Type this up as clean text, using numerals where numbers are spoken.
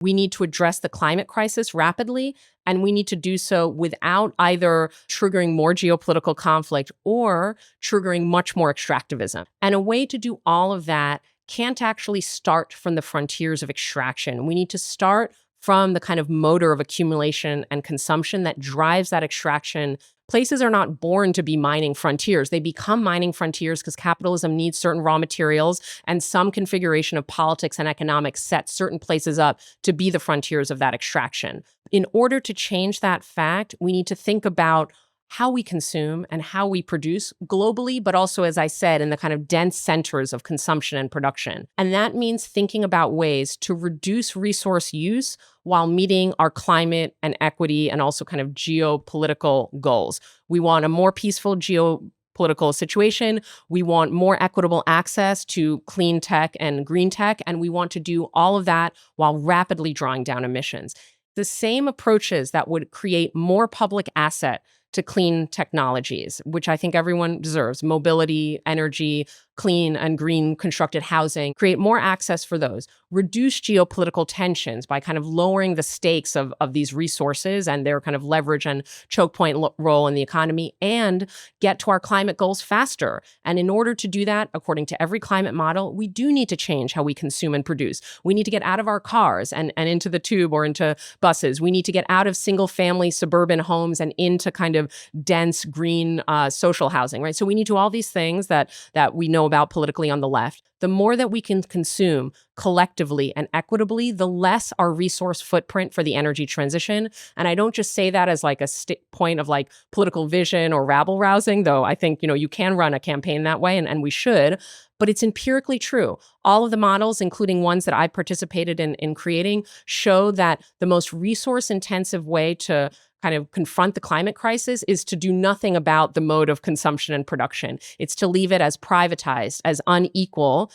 We need to address the climate crisis rapidly, and we need to do so without either triggering more geopolitical conflict or triggering much more extractivism. And a way to do all of that can't actually start from the frontiers of extraction. We need to start from the kind of motor of accumulation and consumption that drives that extraction. Places are not born to be mining frontiers. They become mining frontiers because capitalism needs certain raw materials, and some configuration of politics and economics set certain places up to be the frontiers of that extraction. In order to change that fact, we need to think about how we consume and how we produce globally, but also, as I said, in the kind of dense centers of consumption and production. And that means thinking about ways to reduce resource use while meeting our climate and equity and also kind of geopolitical goals. We want a more peaceful geopolitical situation. We want more equitable access to clean tech and green tech. And we want to do all of that while rapidly drawing down emissions. The same approaches that would create more public asset to clean technologies, which I think everyone deserves, mobility, energy, clean and green constructed housing, create more access for those, reduce geopolitical tensions by kind of lowering the stakes of these resources and their kind of leverage and choke point role in the economy, and get to our climate goals faster. And in order to do that, according to every climate model, we do need to change how we consume and produce. We need to get out of our cars and into the tube or into buses. We need to get out of single family suburban homes and into kind of dense green social housing, right? So we need to do all these things that we know about politically on the left. The more that we can consume collectively and equitably, the less our resource footprint for the energy transition. And I don't just say that as like a point of like political vision or rabble rousing, though I think, you can run a campaign that way and we should, but it's empirically true. All of the models, including ones that I participated in creating, show that the most resource intensive way to kind of confront the climate crisis is to do nothing about the mode of consumption and production. It's to leave it as privatized, as unequal,